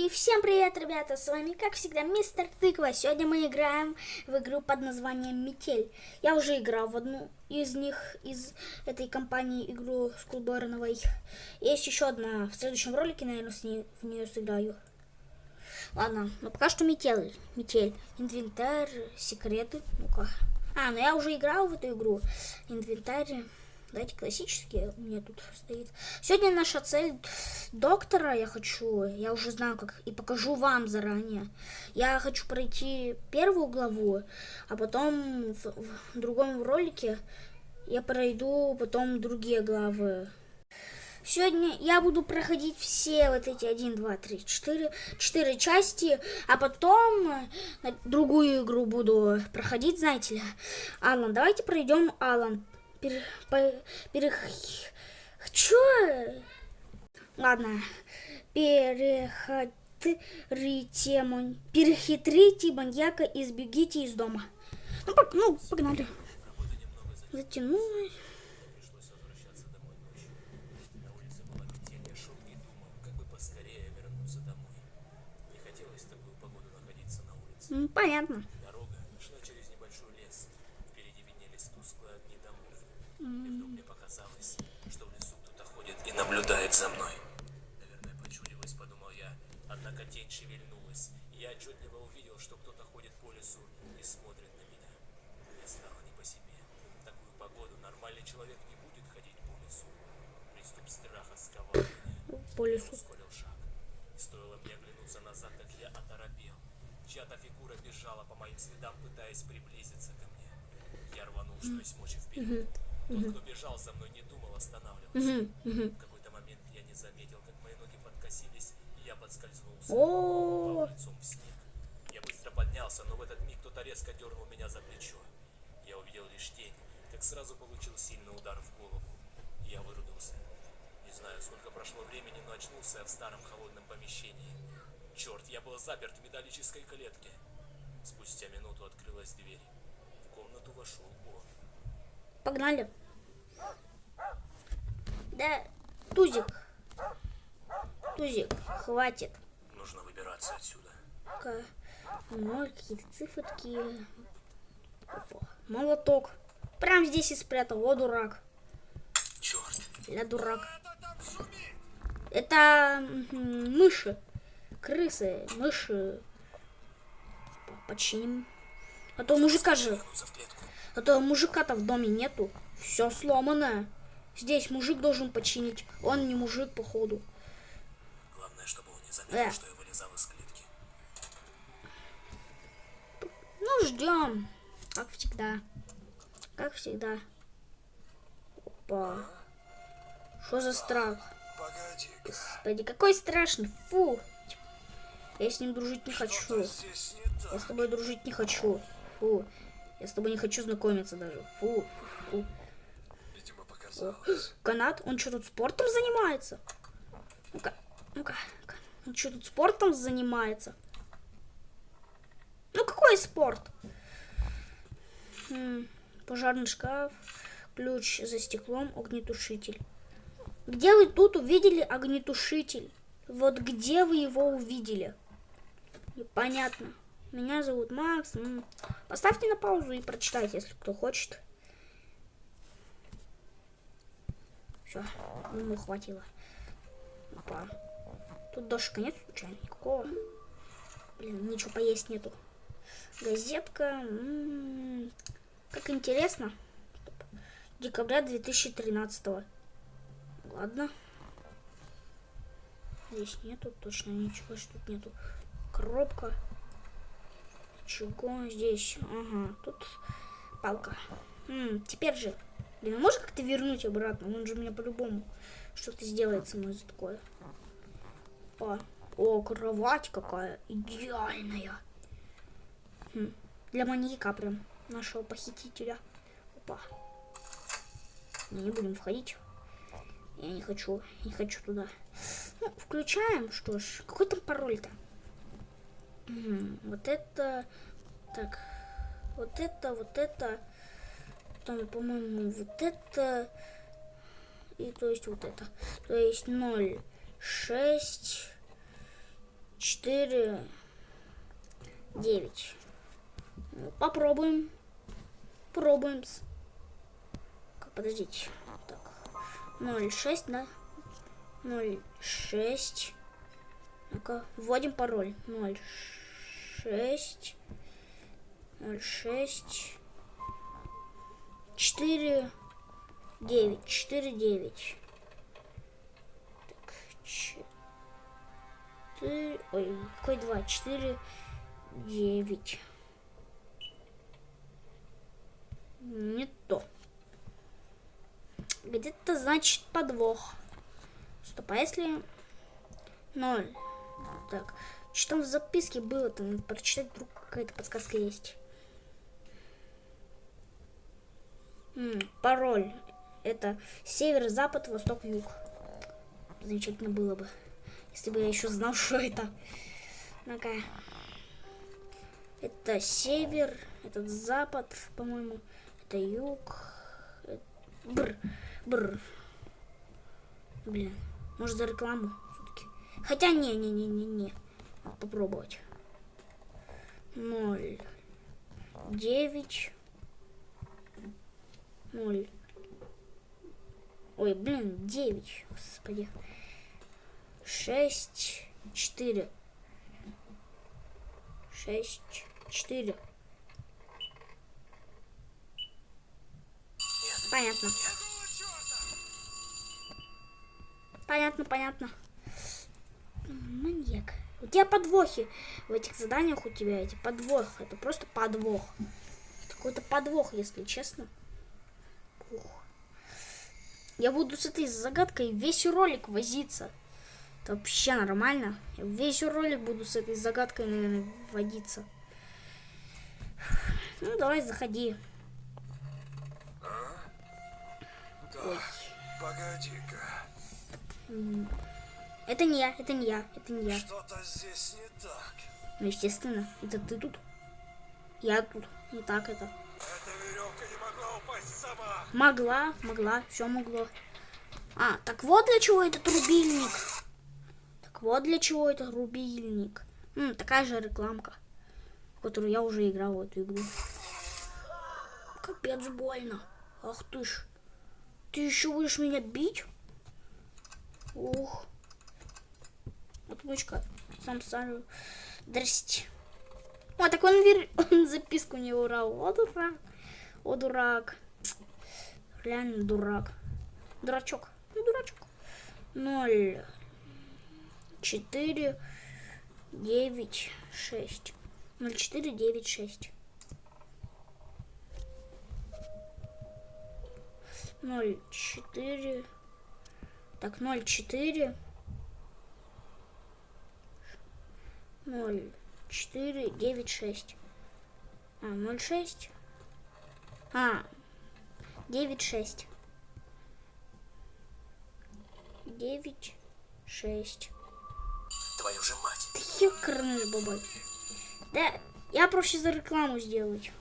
И всем привет, ребята, с вами, как всегда, мистер Тыква. Сегодня мы играем в игру под названием Метель. Я уже играл в одну из них, из этой компании, игру Скулборновой. Есть еще одна, в следующем ролике, наверное, в нее сыграю. Ладно, но пока что Метель. Инвентарь, секреты, ну-ка. Ну я уже играл в эту игру. Инвентарь. Давайте классические у меня тут стоит. Сегодня наша цель доктора. Я уже знаю как, и покажу вам заранее. Я хочу пройти первую главу, а потом в другом ролике я пройду потом другие главы. Сегодня я буду проходить все вот эти 1, 2, 3, 4 части, а потом другую игру буду проходить, знаете ли. Алан, давайте пройдем Алан. Ладно. Перехитрите маньяка и сбегите из дома. Ну, погнали. Затянулось. Понятно. Дорога шла через небольшой лес. Впереди виднелись тусклые огни домов. И вдруг мне показалось, что в лесу кто-то ходит и наблюдает за мной. Наверное, почудилось, подумал я. Однако тень шевельнулась, и я отчетливо увидел, что кто-то ходит по лесу и смотрит на меня. Мне стало не по себе. В такую погоду нормальный человек не будет ходить по лесу. Приступ страха сковал меня. По лесу. Ускорил шаг. Стоило мне оглянуться назад, как я оторопел. Чья-то фигура бежала по моим следам, пытаясь приблизиться ко мне. Я рванул, что есть мочи вперед. Тот, кто бежал за мной, не думал останавливаться. В какой-то момент я не заметил, как мои ноги подкосились, и я подскользнулся, упал лицом в снег. Я быстро поднялся, но в этот миг кто-то резко дернул меня за плечо. Я увидел лишь тень, как сразу получил сильный удар в голову. Я вырубился. Не знаю, сколько прошло времени, но очнулся я в старом холодном помещении. Черт, я был заперт в металлической клетке. Спустя минуту открылась дверь. В комнату вошел он. Погнали. Да, Тузик, хватит. Нужно выбираться отсюда. Ноль, какие-то циферки. Молоток. Прям здесь и спрятал. О, дурак. Черт. Я дурак. Это мыши. Крысы, мыши. Починим. А то мужика-то в доме нету. Все сломано. Здесь мужик должен починить. Он не мужик, походу. Главное, чтобы он не заметил, что я вылезал из клетки. Ну, ждем. Как всегда. Опа. Что за страх? Господи, какой страшный. Фу. Я с ним дружить не хочу. Я с тобой дружить не хочу. Фу. Я с тобой не хочу знакомиться даже. Фу. Видимо, показалось. Канат, он что тут спортом занимается? Ну-ка. Он что тут спортом занимается? Ну какой спорт? Пожарный шкаф. Ключ за стеклом. Огнетушитель. Где вы тут увидели огнетушитель? Вот где вы его увидели? Понятно. Меня зовут Макс. Поставьте на паузу и прочитайте, если кто хочет. Все, ему хватило. Опа. Тут дошка нет случайно никакого. Блин, ничего поесть нету. Газетка. Как интересно. Декабря 2013. Ладно. Здесь нету точно ничего, что тут нету. Коробка. Чего здесь? Ага, тут палка. Теперь же. Блин, а можно как-то вернуть обратно? Он же меня по-любому что-то сделает со мной за такое. О, кровать какая идеальная. Для маньяка прям. Нашего похитителя. Опа. Не будем входить. Я не хочу туда. Ну, включаем, что ж. Какой там пароль-то? Вот это. Так. Вот это. Потом, по-моему, вот это. И то есть вот это. То есть 0, 6, 4, 9. Ну, попробуем. Пробуем. Подождите. Так. 0,6, да? 0,6. Ну-ка, вводим пароль. 0,6. 0,6. 4, 9. 4, 9. Так, 4. Ой, какой 2? 4, 9. Не то. Где-то, значит, подвох. Стоп, а если 0? Так, что там в записке было? Там прочитать, вдруг какая-то подсказка есть. Пароль. Это север, запад, восток, юг. Замечательно было бы, если бы я еще знал, что это. Ну-ка. Это север, этот запад, по-моему. Это юг. Бр. Блин, может за рекламу все-таки. Хотя не. Надо попробовать. 0, 9, 0. Ой, блин, 9. Господи. 6, 4. 6, 4. Понятно. Понятно. Маньяк. У тебя подвохи. В этих заданиях у тебя эти подвох. Это просто подвох. Какой-то подвох, если честно. Ух. Я буду с этой загадкой весь ролик возиться. Это вообще нормально. Я весь ролик буду с этой загадкой, наверное, водиться. Ну, давай, заходи. Ой. Погоди-ка. Это не я. Что-то здесь не так. Ну, естественно, это ты тут. Я тут. Не так это. Эта веревка не могла упасть сама. Могла, все могло. А, так вот для чего этот рубильник. Такая же рекламка, в которую я уже играл в эту игру. Капец больно. Ах ты ж. Ты еще будешь меня бить? Ух. Отмычка. Самсару. Здрасте. О, так он записку не урал. О, дурак. Реально дурак. Дурачок. 0, 4, 9, 6. 0, 4, 9, 6. 0, 4. Так, 0, 4. 0, 4, 9, 6. 0, 6. 9, 6. 9, 6. Твою же мать. Ёкарный бабай. Да, я проще за рекламу сделать.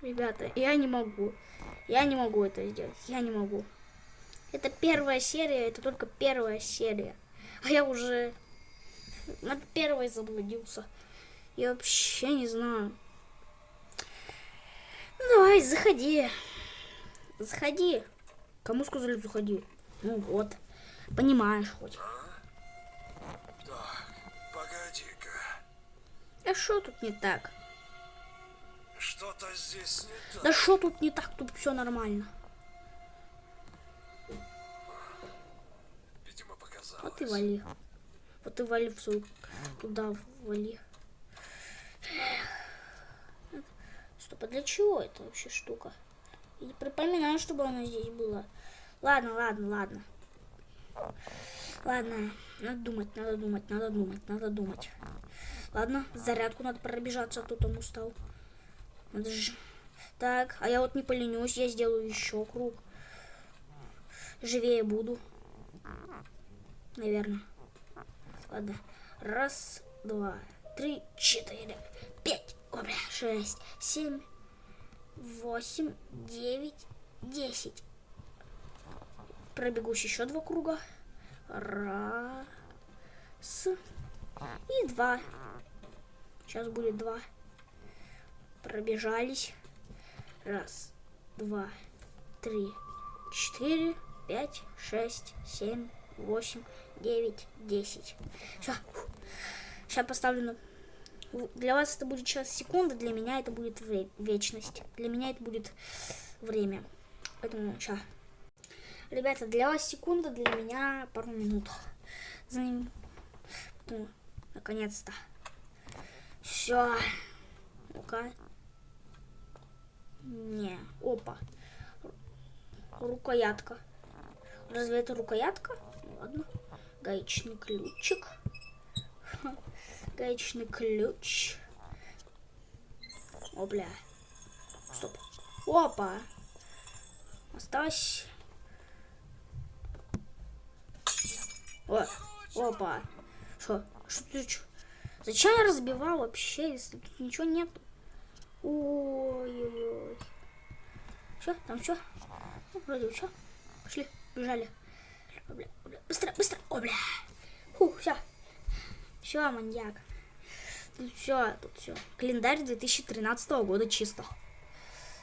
Ребята, я не могу это сделать. Это первая серия, это только первая серия. А я уже на первой заблудился. Я вообще не знаю. Ну, давай, заходи. Кому сказали заходи? Ну вот, понимаешь хоть. Так, погоди-ка. А что тут не так? Что-то здесь не так. Да что тут не так? Тут все нормально. Видимо, показалось. Вот и вали. В свою... Туда вали. Стоп, а для чего это вообще штука? Я не припоминаю, чтобы она здесь была. Ладно. Ладно, надо думать. Ладно, зарядку надо пробежаться, а то там устал. Надо же... Так, а я вот не поленюсь, я сделаю еще круг. Живее буду. Наверное. Ладно. 1, 2, 3, 4, 5, 6, 7, 8, 9, 10. Пробегусь еще 2 круга. 1, Раз. И 2. Сейчас будет 2. Пробежались. Раз, 2, 3, 4, 5, 6, 7, 8, 9, 10. Все. Сейчас поставлю. Для вас это будет сейчас секунда, для меня это будет вечность. Для меня это будет время. Поэтому сейчас. Ребята, для вас секунда, для меня пару минут. Ну, наконец-то. Все. Ну-ка. Не. Опа. Рукоятка. Разве это рукоятка? Ну, ладно. Гаечный ключик. Гаечный ключ. О, бля. Стоп. Опа. Осталось. О, опа. Что? Что ты чё? Зачем я разбивал вообще, если тут ничего нет? Ой-ой-ой. Что? Там что? Ну, вроде все. Пошли, бежали. О, бля, о, бля. Быстро, быстро. О, бля. Все. Все, маньяк. Тут все. Календарь 2013 года чисто.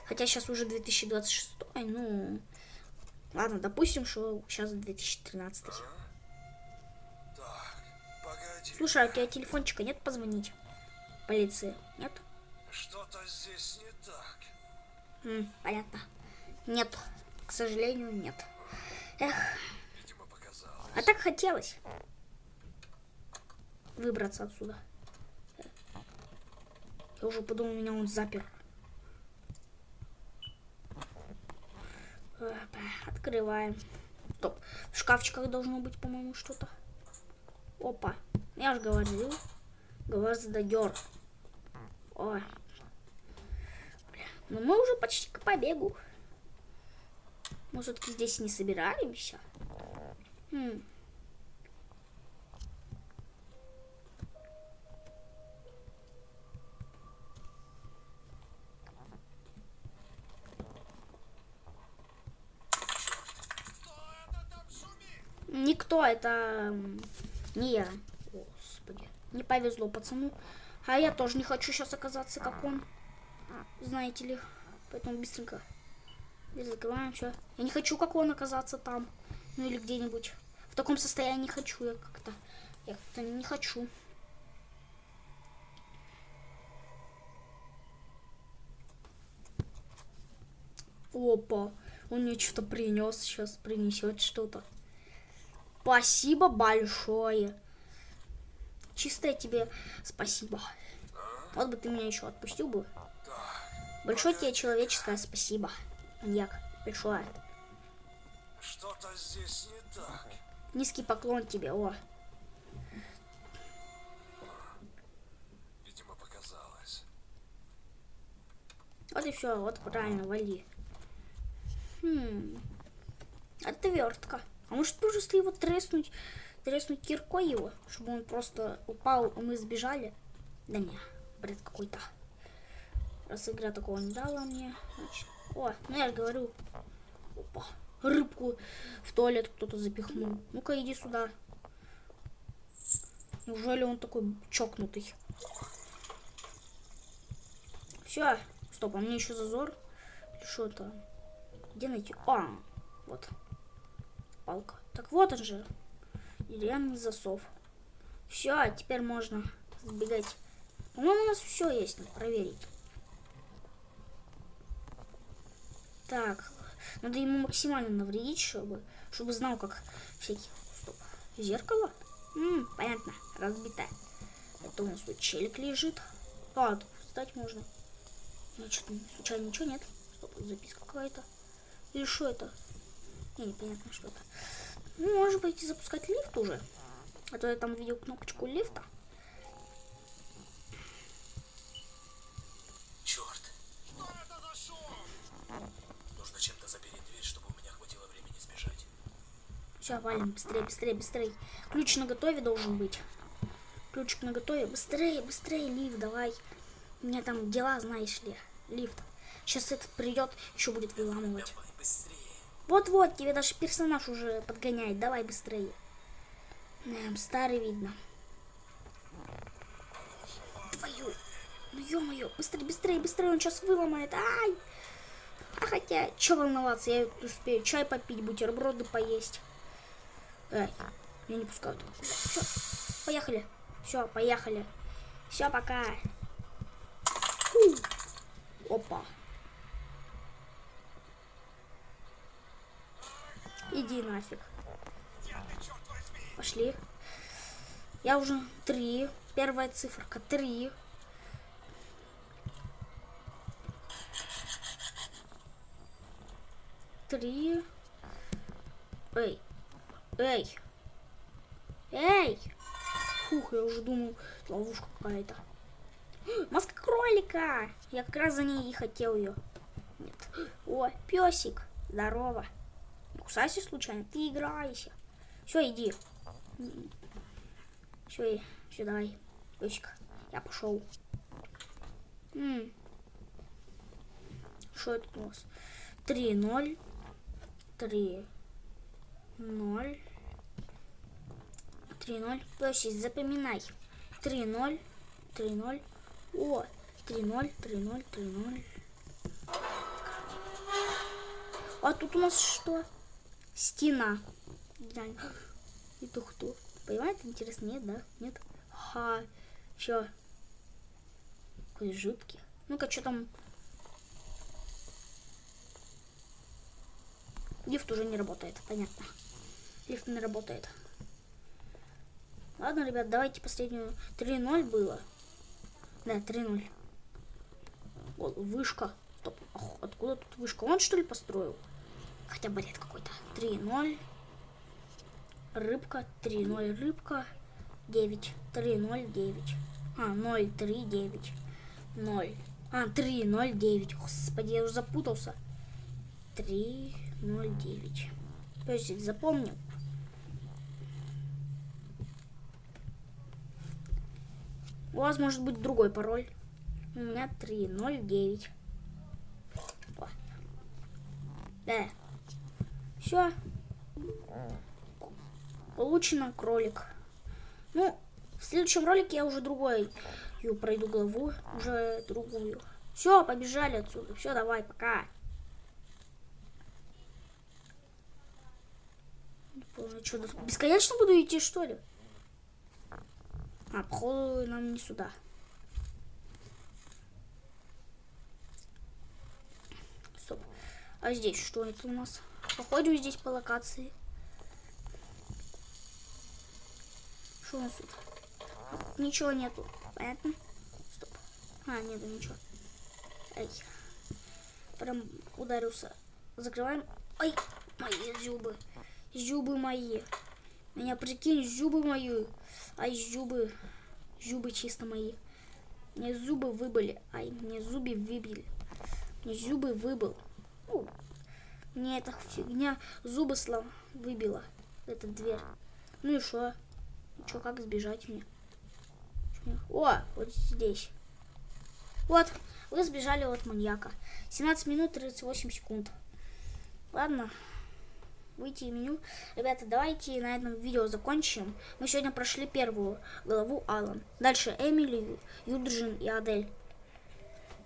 Хотя сейчас уже 2026. Ну, ладно, допустим, что сейчас 2013. Так, погоди. Слушай, а у тебя телефончика нет позвонить? Полиции? Нет? Что-то здесь не так. Понятно. Нет. К сожалению, нет. Эх, Видимо, показалось. а так хотелось выбраться отсюда. Я уже подумал, меня он запер. Открываем. Стоп. В шкафчиках должно быть, по-моему, что-то. Опа. Я же говорил. Гвоздодер. О. Бля. Ну мы уже почти к побегу. Мы все-таки здесь не собираемся. Никто, это не я. Господи. Не повезло пацану. А я тоже не хочу сейчас оказаться как он. Знаете ли. Поэтому быстренько закрываем все. Я не хочу как он оказаться там. Ну или где-нибудь. В таком состоянии не хочу я как-то. Я как-то не хочу. Опа. Он мне что-то принес. Сейчас принесет что-то. Спасибо большое. Чистое тебе спасибо. Вот бы ты меня еще отпустил бы. Большое тебе человеческое спасибо. Маньяк. Большое. Что-то здесь не так. Низкий поклон тебе, о. Видимо, показалось. Вот и все, вот правильно, вали. Отвертка. А может просто его треснуть киркой его, чтобы он просто упал, и мы сбежали? Да не, бред какой-то. Раз игра такого не дала мне. Значит. О, ну я же говорю. Опа. Рыбку в туалет кто-то запихнул. Ну-ка иди сюда. Неужели он такой чокнутый? Все. Стоп, а мне еще зазор? Или что это? Где найти? А, вот. Палка. Так вот он же. Деревянный засов. Все, теперь можно сбегать. По-моему, у нас все есть, надо проверить. Так, надо ему максимально навредить, чтобы знал, как всякие. Стоп. Зеркало? Понятно, разбитое. Это у нас тут челик лежит. А, тут встать можно. Значит, случайно ничего нет. Стоп, записка какая-то. Или что это? Непонятно, что это. Ну, может быть, запускать лифт уже. А то я там видел кнопочку лифта. Черт. Нужно чем-то запереть дверь, чтобы у меня хватило времени сбежать. Все, валим, быстрее, быстрее, быстрее. Ключ наготове должен быть. Ключик наготове. Быстрее, быстрее, лифт, давай. У меня там дела, знаешь ли. Лифт. Сейчас этот придет, еще будет выламывать. Давай быстрее. Вот-вот, тебе даже персонаж уже подгоняет. Давай быстрее. Старый видно. Ну ё-моё, быстрее, быстрее, быстрее, он сейчас выломает. Ай! А хотя, чё волноваться, я успею чай попить, бутерброды поесть. Эй, меня не пускают. Все, поехали. Все, поехали. Все, пока. Опа. Иди нафиг. Пошли. Я уже 3. Первая циферка 3. Три. Эй. Эй. Эй. Фух, я уже думал, ловушка какая-то. Маска кролика. Я как раз за ней и хотел ее. Нет. О, песик. Здорово. Не кусайся случайно. Ты играешься. Все, иди. Все, давай. Песик. Я пошел. Что это у нас? 3-0. 3-0. 3-0. Песик, запоминай. 3-0. 3-0. О, 3-0, 3-0, 3-0. А тут у нас что? Стена. Это кто? Понимаете, интересно? Нет, да? Нет? Ха. Чё? Какой жуткий. Ну-ка, что там? Лифт уже не работает, понятно. Лифт не работает. Ладно, ребят, давайте последнюю. 3-0 было. Да, 3-0. Вот, вышка. Стоп, откуда тут вышка? Он что ли построил? Хотя бред какой-то. 3-0. Рыбка. 3-0 рыбка. 9. 3-0, 9. 0, 3, 9. 0. 3, 0, 9. Господи, я уже запутался. 3, 0, 9. Песик, запомнил? У вас может быть другой пароль. У меня 309. Да. Все. Получено кролик. Ну, в следующем ролике я уже другой пройду главу. Уже другую. Все, побежали отсюда. Все, давай, пока. Что, бесконечно буду идти, что ли? Походу, нам не сюда. Стоп. А здесь что это у нас? Походим здесь по локации. Что у нас тут? Ничего нету. Понятно? Стоп. Нету ничего. Эй. Прям ударился. Закрываем. Ай, мои зубы. Зубы мои. Меня прикинь, зубы мои. Ай, зубы. Зубы чисто мои. Мне зубы выбыли. Ай, мне зубы выбили. Мне зубы выбыл. Мне эта фигня зубы выбила. Эта дверь. Ну и что? Что, как сбежать мне? О, вот здесь. Вот, вы сбежали от маньяка. 17 минут 38 секунд. Ладно. Выйти из меню. Ребята, давайте на этом видео закончим. Мы сегодня прошли первую главу Алан. Дальше Эмили, Юджин и Адель.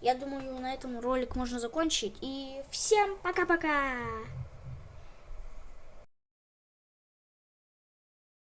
Я думаю, на этом ролик можно закончить. И всем пока-пока!